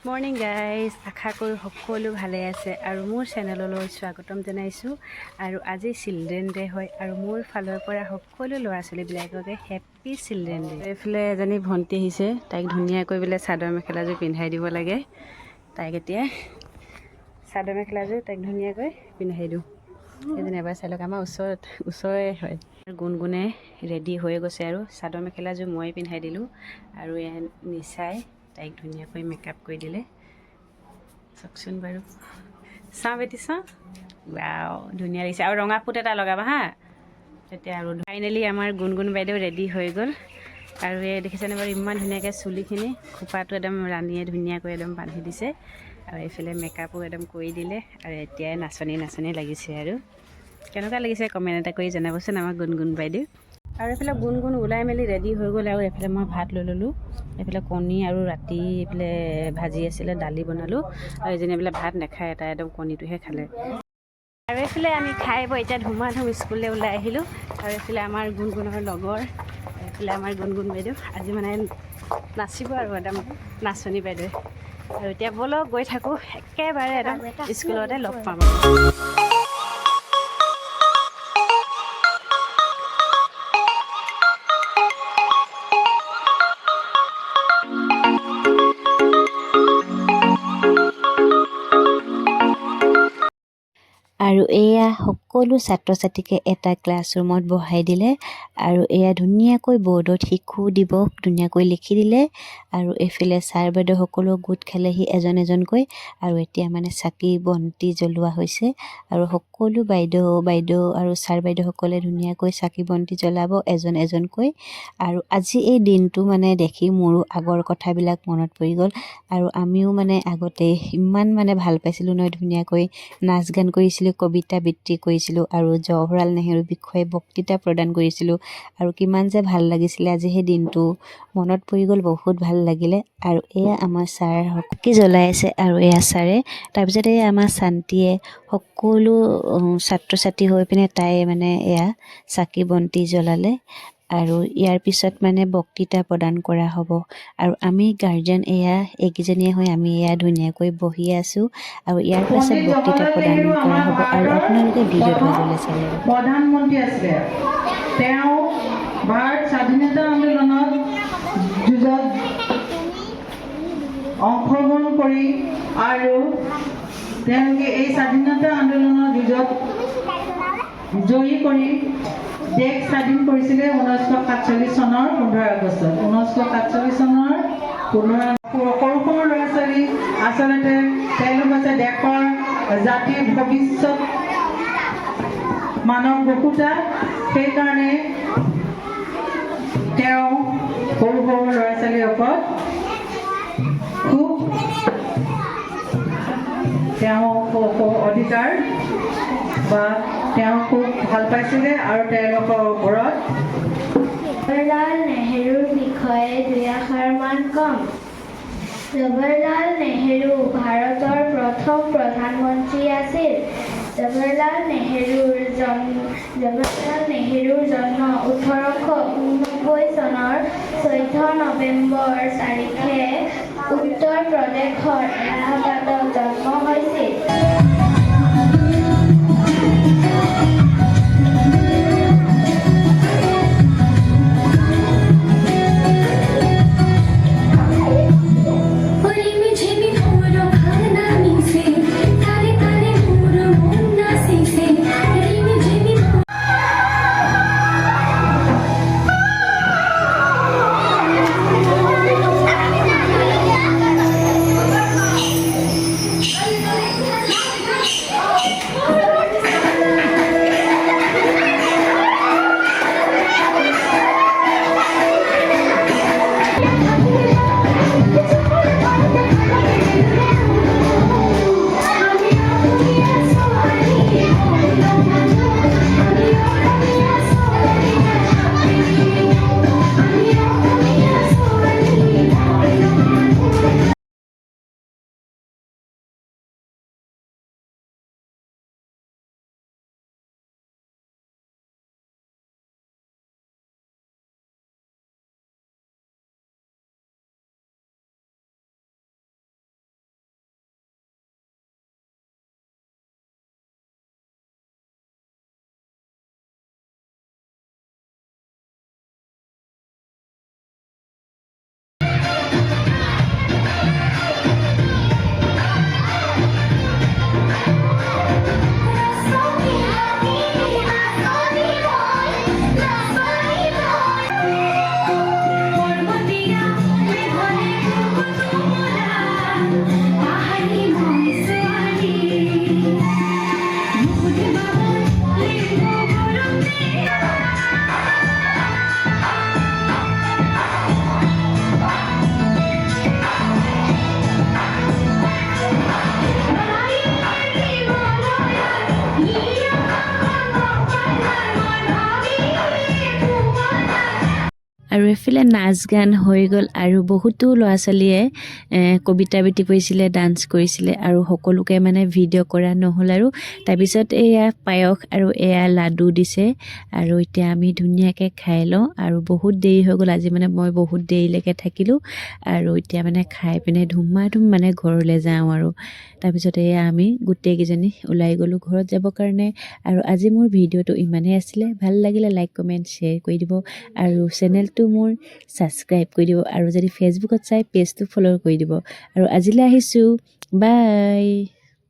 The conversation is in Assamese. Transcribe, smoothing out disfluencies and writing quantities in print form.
মৰ্নিং গাইজ, আশা কৰোঁ সকলো ভালে আছে আৰু মোৰ চেনেললৈ স্বাগতম জনাইছোঁ। আৰু আজি চিলড্ৰেন ডে হয় আৰু মোৰ ফালৰ পৰা সকলো ল'ৰা ছোৱালীবিলাককে হেপ্পী চিলড্ৰেন ডে। এইফালে এজনী ভণ্টি আহিছে, তাইক ধুনীয়াকৈ বোলে চাদৰ মেখেলাযোৰ পিন্ধাই দিব লাগে। তাইক এতিয়া চাদৰ মেখেলাযোৰ তাইক ধুনীয়াকৈ পিন্ধাই দিওঁ। সেইজনী এবাৰ চাই লওক, আমাৰ ওচৰৰে হয়। গুণগুণে ৰেডি হৈ গৈছে আৰু চাদৰ মেখেলাযোৰ মই পিন্ধাই দিলোঁ আৰু নিচাই তাইক ধুনীয়াকৈ মেকআপ কৰি দিলে। চাওকচোন বাৰু, চাওঁ বেটি চাওঁ, ৱাও ধুনীয়া লাগিছে। আৰু ৰঙা ফুট এটা লগাবা হা, তেতিয়া আৰু ফাইনেলি আমাৰ গুণগুণ বাইদেউ ৰেডি হৈ গ'ল। আৰু এই দেখিছেনে বাৰু, ইমান ধুনীয়াকৈ চুলিখিনি খোপাটো একদম ৰাণীয়ে ধুনীয়াকৈ একদম বান্ধি দিছে আৰু এইফালে মেকআপো একদম কৰি দিলে। আৰু এতিয়াই নাচনী লাগিছে। আৰু কেনেকুৱা লাগিছে কমেণ্ট এটা কৰি জনাবচোন আমাৰ গুণগুণ বাইদেউ। আৰু এইফালে গুণগুণ ওলাই মেলি ৰেডি হৈ গ'ল। আৰু এইফালে মই ভাত লৈ ল'লোঁ, এইফালে কণী আৰু ৰাতি এইফালে ভাজি আছিলে, দালি বনালোঁ। আৰু এজনী এইফালে ভাত নাখায়, এটা একদম কণীটোহে খালে। আৰু এইফালে আমি খাই বৈ এতিয়া ধুমা স্কুললৈ ওলাই আহিলোঁ। আৰু এইফালে আমাৰ গুণগুণৰ লগৰ, এইফালে আমাৰ গুণগুণ বাইদেউ আজি মানে নাচিব আৰু একদম নাচনী বাইদেউ। আৰু এতিয়া ব'লক গৈ থাকোঁ, একেবাৰে একদম স্কুলতে লগ পাম। আৰু এয়া সকলো ছাত্ৰ ছাত্ৰীকে এটা ক্লাছৰুমত বহাই দিলে। আৰু এয়া ধুনীয়াকৈ বৰ্ডত শিশু দিৱস ধুনীয়াকৈ লিখি দিলে। আৰু এইফালে ছাৰ বাইদেউসকলেও গোট খালেহি এজন এজনকৈ। আৰু এতিয়া মানে চাকি বন্তি জ্বলোৱা হৈছে। আৰু সকলো বাইদেউ আৰু ছাৰ বাইদেউসকলে ধুনীয়াকৈ চাকি বন্তি জ্বলাব এজন এজনকৈ। আৰু আজি এই দিনটো মানে দেখি মোৰো আগৰ কথাবিলাক মনত পৰি গ'ল। আৰু আমিও মানে আগতে ইমান মানে ভাল পাইছিলোঁ নহয়, ধুনীয়াকৈ নাচ গান কৰিছিলোঁ, কবিতা আবৃত্তি কৰিছিলোঁ আৰু জৱাহৰলাল নেহৰুৰ বিষয়ে বক্তৃতা প্ৰদান কৰিছিলোঁ। আৰু কিমান যে ভাল লাগিছিলে, আজি সেই দিনটো মনত পৰি গ'ল, বহুত ভাল লাগিলে। আৰু এয়া আমাৰ ছাৰ চাকি জ্বলাই আছে। আৰু এয়া ছাৰে, তাৰপিছতে এয়া আমাৰ শান্তিয়ে সকলো ছাত্ৰ ছাত্ৰী হৈ পিনে তাই মানে এয়া চাকি বন্তি জ্বলালে। আৰু ইয়াৰ পিছত মানে বক্তৃতা প্ৰদান কৰা হ'ব। আৰু আমি গাৰ্জেন এয়া এইকেইজনীয়ে হৈ আমি এয়া ধুনীয়াকৈ বহি আছোঁ। আৰু ইয়াৰ পাছত বক্তৃতা প্ৰদান কৰা হ'ব। আৰু আপোনালোকে ভিডিঅ'টো আগলৈ চাই ল'ব। প্ৰধানমন্ত্ৰী আছিলে, তেওঁ ভাৰত স্বাধীনতা আন্দোলনত যুঁজত অংশগ্ৰহণ কৰি আৰু তেওঁলোকে এই স্বাধীনতা আন্দোলনৰ যুঁজত জয়ী কৰি দেশ স্বাধীন কৰিছিলে 1947 চনৰ 15 আগষ্টত। 1947 চনৰ 15 সৰু সৰু ল'ৰা ছোৱালী, আচলতে তেওঁলোক হৈছে দেশৰ জাতিৰ ভৱিষ্যত মানৱ বসুতা। সেইকাৰণে তেওঁ সৰু সৰু ল'ৰা ছোৱালীৰ ওপৰত খুব তেওঁ অধিকাৰ বা তেওঁ খুব ভাল পাইছিলে। আৰু তেওঁলোকৰ ওপৰত জৱাহৰলাল নেহৰুৰ বিষয়ে দুই আষাৰমান কম। জৱাহৰলাল নেহৰু ভাৰতৰ প্ৰথম প্ৰধানমন্ত্ৰী আছিল। জৱাহৰলাল নেহৰুৰ জন্ম 1889 চনৰ 14 নৱেম্বৰ তাৰিখে উত্তৰ প্ৰদেশৰ এলাহাবাদত জন্ম হৈছিল। এইফালে নাচ গান হৈ গ'ল আৰু বহুতো ল'ৰা ছোৱালীয়ে কবিতা আবৃত্তি কৰিছিলে, ডান্স কৰিছিলে আৰু সকলোকে মানে ভিডিঅ' কৰা নহ'ল। আৰু তাৰপিছত এয়া পায়স আৰু এয়া লাডু দিছে আৰু এতিয়া আমি ধুনীয়াকৈ খাই লওঁ। আৰু বহুত দেৰি হৈ গ'ল আজি, মানে মই বহুত দেৰিলৈকে থাকিলোঁ আৰু এতিয়া মানে খাই পিনে ধুমাধুম মানে ঘৰলৈ যাওঁ। আৰু তাৰপিছত এয়া আমি গোটেইকেইজনী ওলাই গ'লোঁ ঘৰত যাবৰ কাৰণে। আৰু আজি মোৰ ভিডিঅ'টো ইমানেই আছিলে। ভাল লাগিলে লাইক কমেণ্ট শ্বেয়াৰ কৰি দিব আৰু চেনেলটো মোৰ ছাবস্ক্ৰাইব কৰি দিব আৰু যদি ফেচবুকত চাই পেজটো ফ'ল' কৰি দিব। আৰু আজিলৈ আহিছোঁ, বাই।